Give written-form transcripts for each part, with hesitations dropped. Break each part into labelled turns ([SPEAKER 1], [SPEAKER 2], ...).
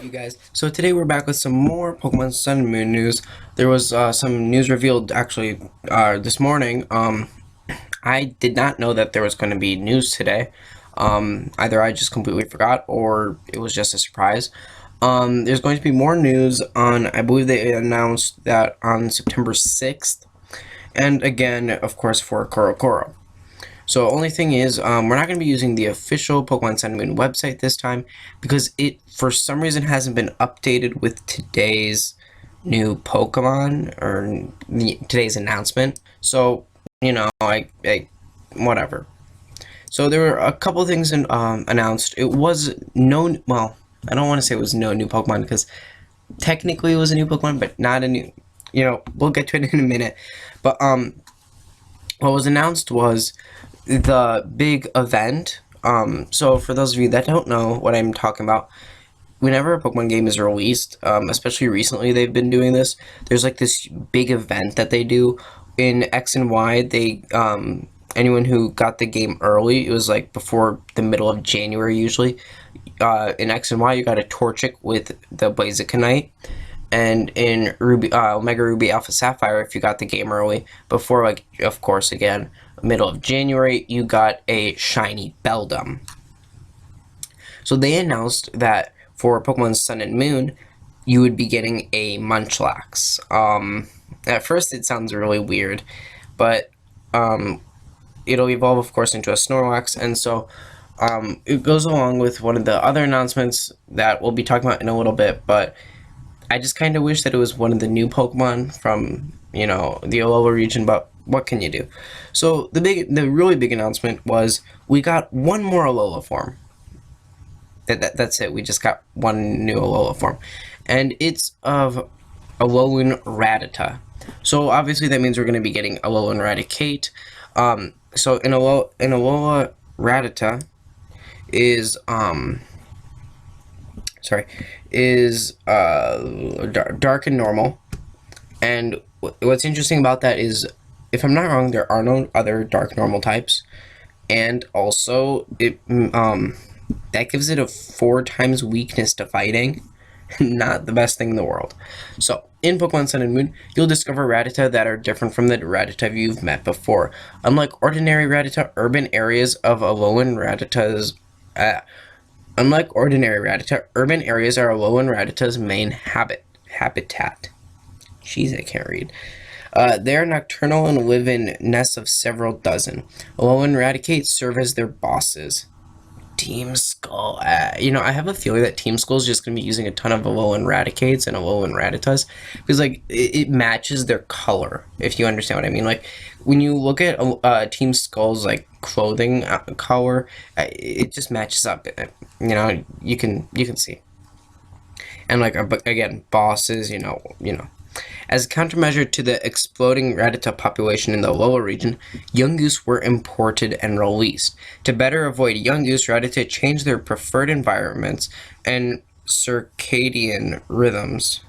[SPEAKER 1] You guys? So today we're back with some more Pokemon Sun and Moon news. There was some news revealed actually this morning. I did not know that there was going to be news today. Either I just completely forgot or it was just a surprise. There's going to be more news on, I believe they announced that on September 6th. And again, of course, for CoroCoro. So only thing is, we're not going to be using the official Pokemon Sun and Moon website this time because it, for some reason, hasn't been updated with today's new Pokemon or today's announcement. So, whatever. So there were a couple things announced. It was well, I don't want to say it was no new Pokemon because technically it was a new Pokemon, but not a new, we'll get to it in a minute. But, what was announced was the big event. So for those of you that don't know what I'm talking about, whenever a Pokemon game is released, especially recently they've been doing this, there's like this big event that they do in X and Y. They anyone who got the game early, it was like before the middle of January usually, in X and Y you got a Torchic with the Blazikenite. And in Omega Ruby Alpha Sapphire, if you got the game early, before, like, of course, again, middle of January, you got a shiny Beldum. So they announced that for Pokemon Sun and Moon, you would be getting a Munchlax. At first, it sounds really weird, but it'll evolve, of course, into a Snorlax, and so it goes along with one of the other announcements that we'll be talking about in a little bit, but I just kind of wish that it was one of the new Pokemon from, the Alola region, but what can you do? So the really big announcement was we got one more Alola form. That's it. We just got one new Alola form, and it's of Alolan Rattata. So obviously that means we're going to be getting Alolan Raticate. So in Alola Rattata is dark and normal. And what's interesting about that is, if I'm not wrong, there are no other dark normal types, and also it that gives it a 4 times weakness to fighting. Not the best thing in the world. So in Pokemon Sun and Moon, you'll discover Rattata that are different from the Rattata you've met before. Unlike ordinary Rattata, urban areas of Alolan Rattata's Unlike ordinary Rattata, urban areas are Alolan Rattata's main habitat. Jeez, I can't read. They are nocturnal and live in nests of several dozen. Alolan Raticates serve as their bosses. Team Skull. I have a feeling that Team Skull is just going to be using a ton of Alolan Raticates and Alolan Rattatas because, like, it matches their color, if you understand what I mean. Like, when you look at Team Skull's, like, clothing color, it just matches up. You can see. And, like, again, bosses, As a countermeasure to the exploding Rattata population in the Alola region, Yungoos were imported and released. To better avoid Yungoos, Rattata changed their preferred environments and circadian rhythms.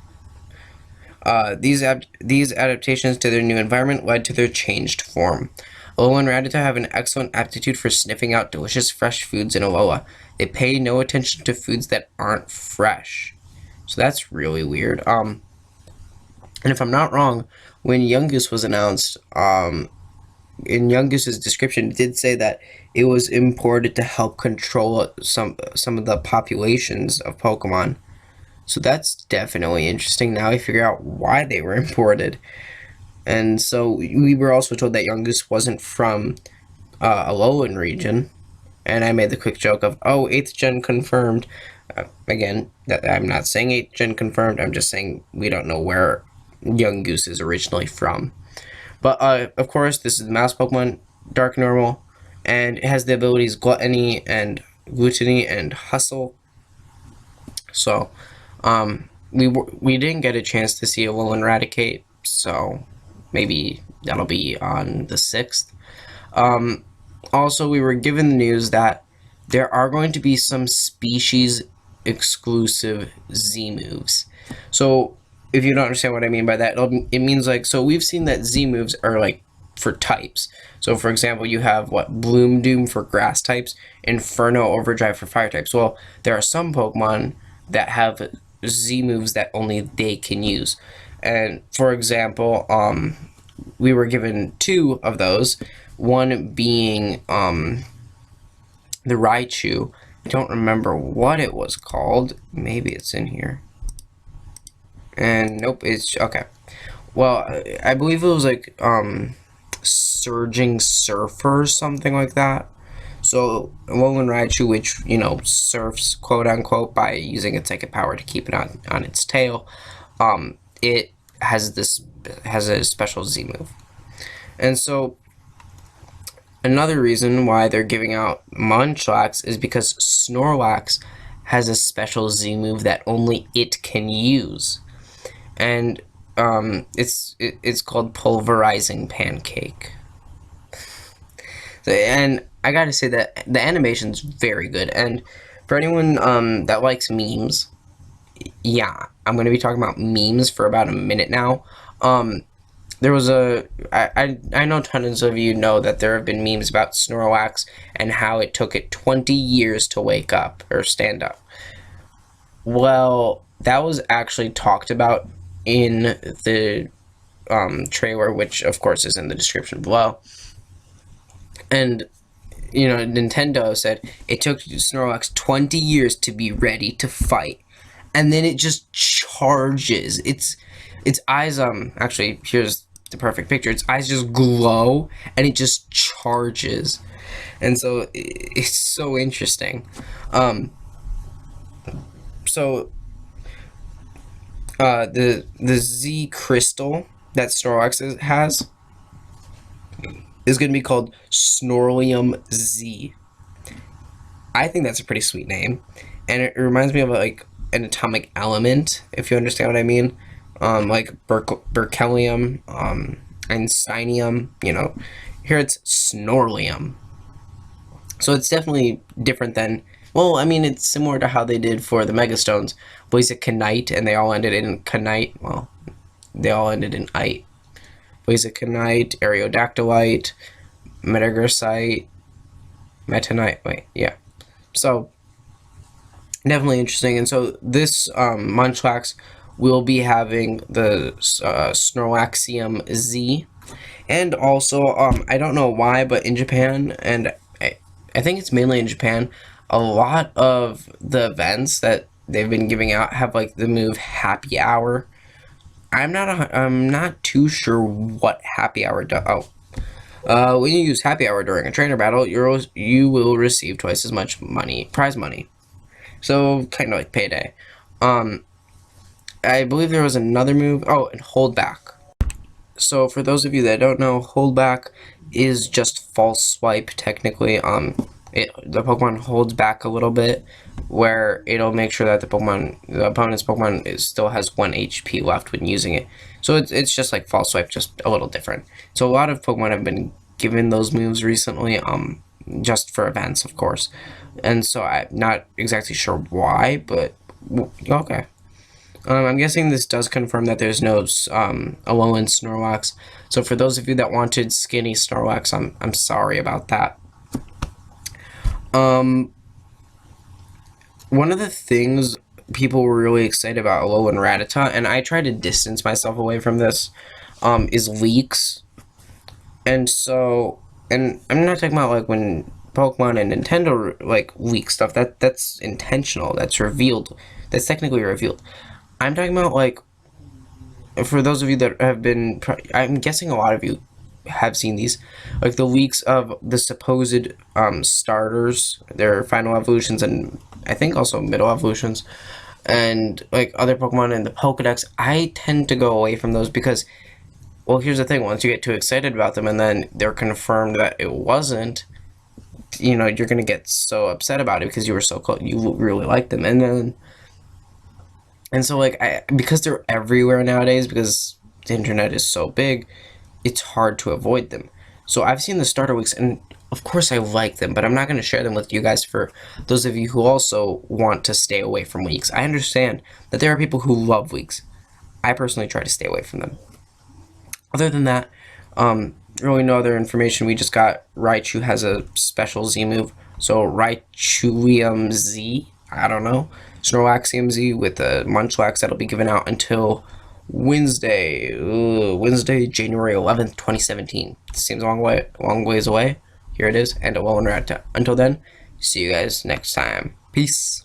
[SPEAKER 1] These adaptations to their new environment led to their changed form. Alolan Rattata have an excellent aptitude for sniffing out delicious fresh foods in Alola. They pay no attention to foods that aren't fresh. So that's really weird. And if I'm not wrong, when Yungoos was announced, in Yungoos' description, it did say that it was imported to help control some of the populations of Pokemon. So that's definitely interesting. Now I figure out why they were imported. And so we were also told that Yungoos wasn't from Alolan region. And I made the quick joke of, 8th gen confirmed. Again, I'm not saying 8th gen confirmed. I'm just saying we don't know where Yungoos is originally from. But of course, this is the mouse Pokemon, dark normal, and it has the abilities Gluttony and Hustle. So we didn't get a chance to see Alolan Raticate, so maybe that'll be on the 6th. Also, we were given the news that there are going to be some species exclusive Z moves. So if you don't understand what I mean by that, it means, like, so we've seen that Z moves are, like, for types. So, for example, you have, Bloom Doom for grass types, Inferno Overdrive for fire types. Well, there are some Pokemon that have Z moves that only they can use. And for example, we were given two of those. One being the Raichu. I don't remember what it was called. Maybe it's in here. And nope, it's okay. Well, I believe it was like Surging Surfer or something like that. So Alolan Raichu, which surfs quote unquote by using its psychic power to keep it on its tail, it has a special Z move, and so another reason why they're giving out Munchlax is because Snorlax has a special Z move that only it can use, and it's called Pulverizing Pancake. And I gotta say that the animation's very good, and for anyone that likes memes, yeah, I'm gonna be talking about memes for about a minute now. There was I know tons of you know that there have been memes about Snorlax and how it took it 20 years to wake up or stand up. Well, that was actually talked about in the trailer, which of course is in the description below. And Nintendo said it took Snorlax 20 years to be ready to fight, and then it just charges. Its eyes, actually, here's the perfect picture. Its eyes just glow, and it just charges, and so it's so interesting. So the Z crystal that Snorlax has is going to be called Snorlium Z. I think that's a pretty sweet name, and it reminds me of like an atomic element, if you understand what I mean. Like berkelium, einsteinium. Here it's Snorlium. So it's definitely different than. Well, I mean, it's similar to how they did for the Megastones. Blazikenite, and they all ended in Kanite. Well, they all ended in ite. Blazikenite, Aerodactylite, Metagrossite, Metanite. Wait, yeah. So, definitely interesting. And so, this Munchlax will be having the Snorlaxium Z. And also, I don't know why, but in Japan, and I think it's mainly in Japan, a lot of the events that they've been giving out have like the move Happy Hour. I'm not too sure what Happy Hour does. When you use Happy Hour during a trainer battle, you will receive twice as much prize money. So kind of like payday. I believe there was another move. Oh, and Hold Back. So for those of you that don't know, Hold Back is just false swipe technically. The Pokemon holds back a little bit, where it'll make sure that the opponent's Pokemon still has 1 HP left when using it. So it's just like false swipe, just a little different. So a lot of Pokemon have been given those moves recently, just for events, of course. And so I'm not exactly sure why, but okay. I'm guessing this does confirm that there's no Alolan Snorlax. So for those of you that wanted skinny Snorlax, I'm sorry about that. One of the things people were really excited about Alolan Rattata, and I try to distance myself away from this, is leaks. And so, and I'm not talking about like when Pokemon and Nintendo like leak stuff. That's intentional. That's revealed. That's technically revealed. I'm talking about like, for those of you that have been, I'm guessing a lot of you have seen these, like the leaks of the supposed starters, their final evolutions, and I think also middle evolutions, and like other Pokemon in the Pokedex. I tend to go away from those because, well, here's the thing: once you get too excited about them and then they're confirmed that it wasn't, you're gonna get so upset about it because you were so close, you really liked them, and so like because they're everywhere nowadays, because the internet is so big, it's hard to avoid them. So I've seen the starter weeks, and of course I like them, but I'm not going to share them with you guys for those of you who also want to stay away from weeks. I understand that there are people who love weeks. I personally try to stay away from them. Other than that, really no other information. We just got Raichu has a special Z move. So Raichuium Z. I don't know, Snorlax CMZ with a Munchlax that'll be given out until Wednesday, January 11th, 2017. Seems a long ways away. Here it is, and it will interact. Until then, see you guys next time. Peace.